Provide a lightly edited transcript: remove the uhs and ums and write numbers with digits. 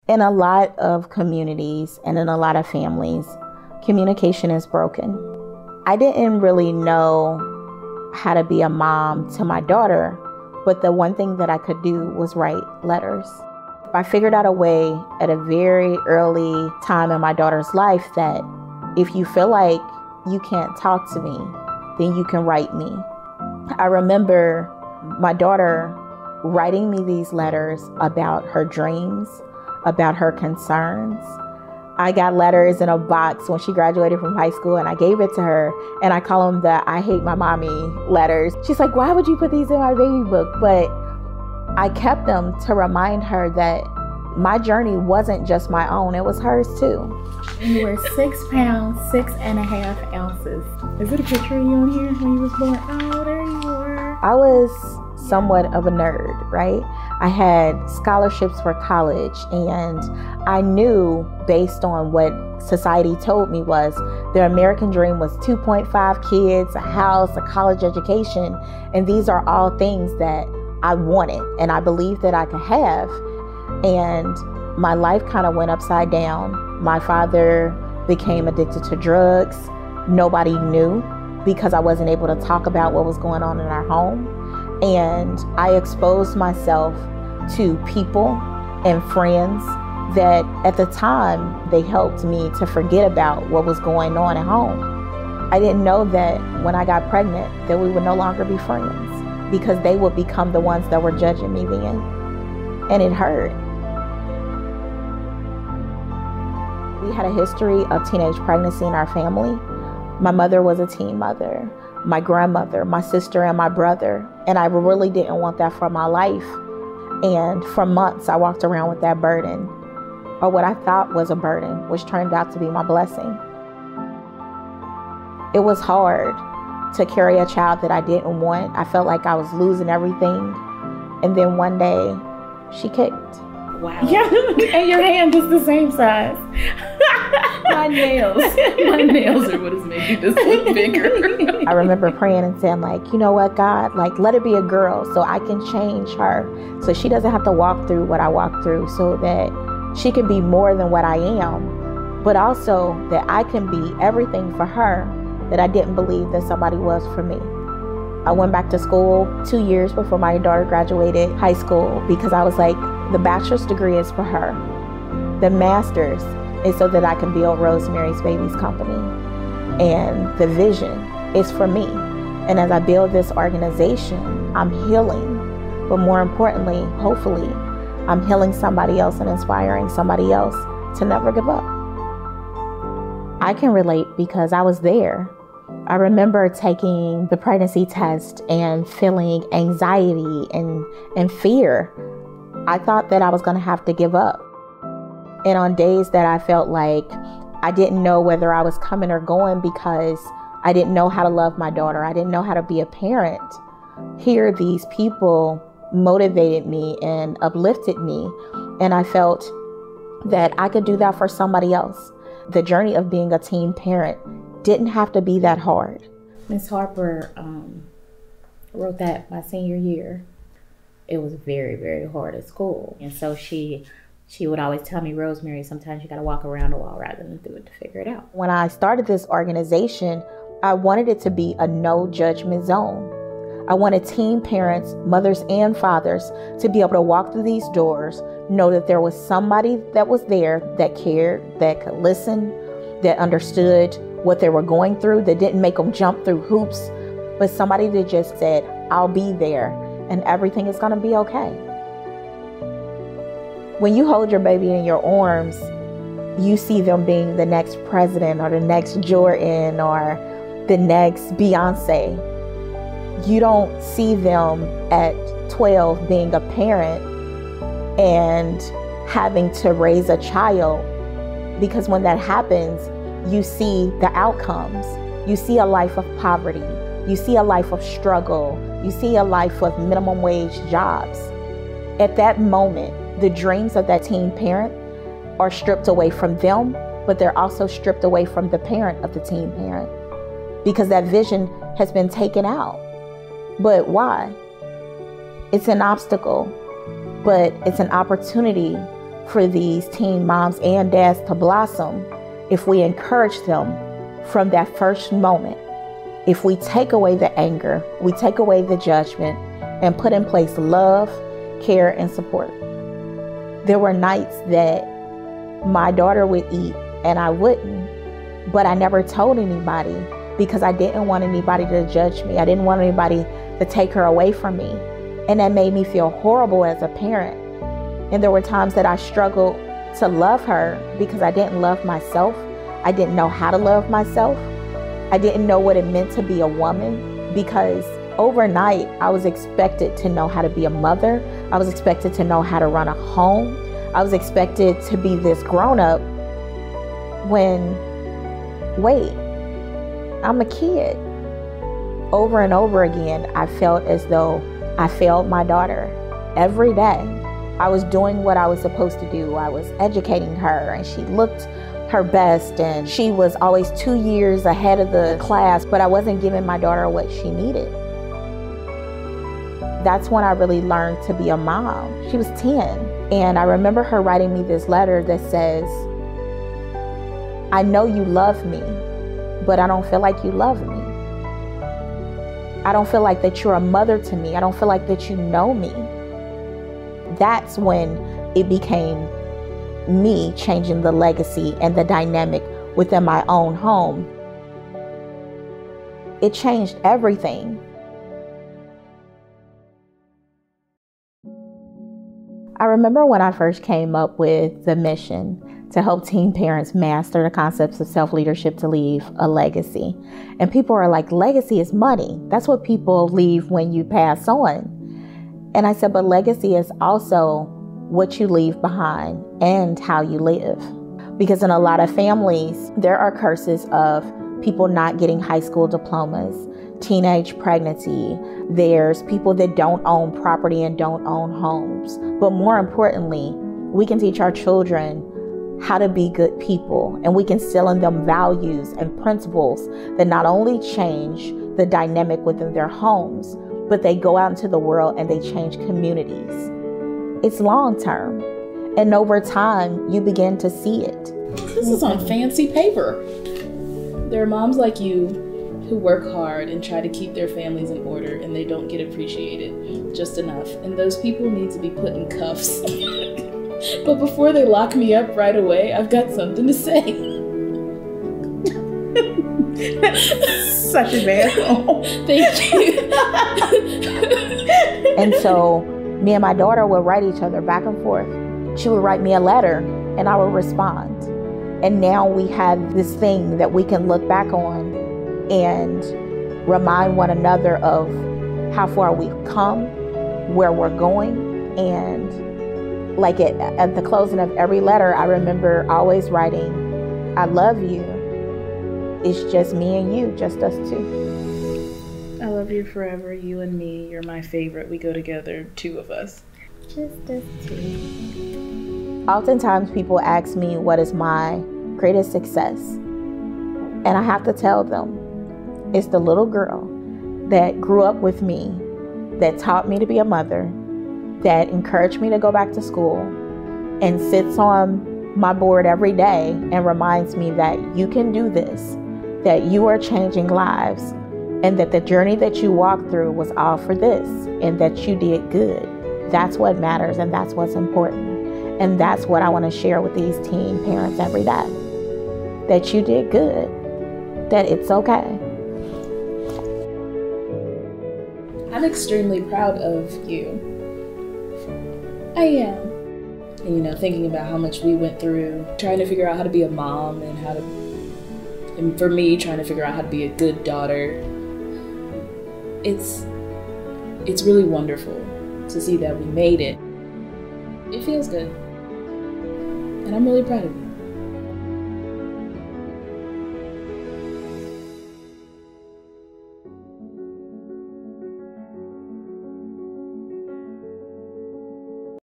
In a lot of communities and in a lot of families, communication is broken. I didn't really know how to be a mom to my daughter, but the one thing that I could do was write letters. I figured out a way at a very early time in my daughter's life that if you feel like you can't talk to me, then you can write me. I remember my daughter writing me these letters about her dreams, about her concerns. I got letters in a box when she graduated from high school, and I gave it to her, and I call them the I hate my mommy letters. She's like, why would you put these in my baby book? But I kept them to remind her that my journey wasn't just my own, it was hers too. You were 6 pounds, 6.5 ounces. Is it a picture of you on here when you was born? Oh, there you were. I was somewhat of a nerd, right? I had scholarships for college, and I knew based on what society told me was the American dream was 2.5 kids, a house, a college education, and these are all things that I wanted and I believed that I could have. And my life kind of went upside down. My father became addicted to drugs. Nobody knew because I wasn't able to talk about what was going on in our home. And I exposed myself to people and friends that at the time, they helped me to forget about what was going on at home. I didn't know that when I got pregnant, that we would no longer be friends because they would become the ones that were judging me then. And it hurt. We had a history of teenage pregnancy in our family. My mother was a teen mother, my grandmother, my sister, and my brother. And I really didn't want that for my life. And for months, I walked around with that burden, or what I thought was a burden, which turned out to be my blessing. It was hard to carry a child that I didn't want. I felt like I was losing everything. And then one day, she kicked. Wow. Yeah, and your hand is the same size. My nails are what has made this look bigger. I remember praying and saying, like, you know what, God, like, let it be a girl so I can change her. So she doesn't have to walk through what I walked through, so that she can be more than what I am, but also that I can be everything for her that I didn't believe that somebody was for me. I went back to school 2 years before my daughter graduated high school because I was like, the bachelor's degree is for her. The master's is so that I can build Rosemary's Babies Company. And the vision is for me. And as I build this organization, I'm healing. But more importantly, hopefully, I'm healing somebody else and inspiring somebody else to never give up. I can relate because I was there. I remember taking the pregnancy test and feeling anxiety and fear. I thought that I was going to have to give up. And on days that I felt like I didn't know whether I was coming or going because I didn't know how to love my daughter, I didn't know how to be a parent, here these people motivated me and uplifted me. And I felt that I could do that for somebody else. The journey of being a teen parent didn't have to be that hard. Miss Harper wrote that my senior year. It was very, very hard at school. And so she would always tell me, Rosemary, sometimes you got to walk around a wall rather than through it to figure it out. When I started this organization, I wanted it to be a no judgment zone. I wanted teen parents, mothers and fathers, to be able to walk through these doors, know that there was somebody that was there that cared, that could listen, that understood what they were going through, that didn't make them jump through hoops, but somebody that just said, I'll be there and everything is going to be okay. When you hold your baby in your arms, you see them being the next president or the next Jordan or the next Beyonce. You don't see them at 12 being a parent and having to raise a child, because when that happens, you see the outcomes. You see a life of poverty. You see a life of struggle. You see a life of minimum wage jobs. At that moment, the dreams of that teen parent are stripped away from them, but they're also stripped away from the parent of the teen parent because that vision has been taken out. But why? It's an obstacle, but it's an opportunity for these teen moms and dads to blossom if we encourage them from that first moment. If we take away the anger, we take away the judgment, and put in place love, care, and support. There were nights that my daughter would eat and I wouldn't, but I never told anybody because I didn't want anybody to judge me. I didn't want anybody to take her away from me. And that made me feel horrible as a parent. And there were times that I struggled to love her because I didn't love myself. I didn't know how to love myself. I didn't know what it meant to be a woman, because overnight I was expected to know how to be a mother. I was expected to know how to run a home. I was expected to be this grown-up when, wait, I'm a kid. Over and over again, I felt as though I failed my daughter every day. I was doing what I was supposed to do. I was educating her, and she looked her best, and she was always 2 years ahead of the class, but I wasn't giving my daughter what she needed. That's when I really learned to be a mom. She was 10, and I remember her writing me this letter that says, I know you love me, but I don't feel like you love me. I don't feel like that you're a mother to me. I don't feel like that you know me. That's when it became me changing the legacy and the dynamic within my own home. It changed everything. I remember when I first came up with the mission to help teen parents master the concepts of self-leadership to leave a legacy. And people are like, legacy is money. That's what people leave when you pass on. And I said, but legacy is also what you leave behind and how you live. Because in a lot of families, there are curses of people not getting high school diplomas, teenage pregnancy. There's people that don't own property and don't own homes. But more importantly, we can teach our children how to be good people, and we can instill in them values and principles that not only change the dynamic within their homes, but they go out into the world and they change communities. It's long term, and over time you begin to see it. This is on fancy paper. There are moms like you who work hard and try to keep their families in order, and they don't get appreciated just enough, and those people need to be put in cuffs. But before they lock me up right away, I've got something to say. Such a bad role. Thank you. And so me and my daughter would write each other back and forth. She would write me a letter and I would respond. And now we have this thing that we can look back on and remind one another of how far we've come, where we're going. And like at the closing of every letter, I remember always writing, I love you. It's just me and you, just us two. I love you forever, you and me. You're my favorite. We go together, two of us. Just us two. Oftentimes people ask me what is my greatest success. And I have to tell them, it's the little girl that grew up with me, that taught me to be a mother, that encouraged me to go back to school, and sits on my board every day and reminds me that you can do this, that you are changing lives, and that the journey that you walked through was all for this, and that you did good. That's what matters, and that's what's important. And that's what I want to share with these teen parents every day. That you did good, that it's okay. I'm extremely proud of you. I am. And thinking about how much we went through, trying to figure out how to be a mom and for me, trying to figure out how to be a good daughter. It's really wonderful to see that we made it. It feels good. And I'm really proud of you.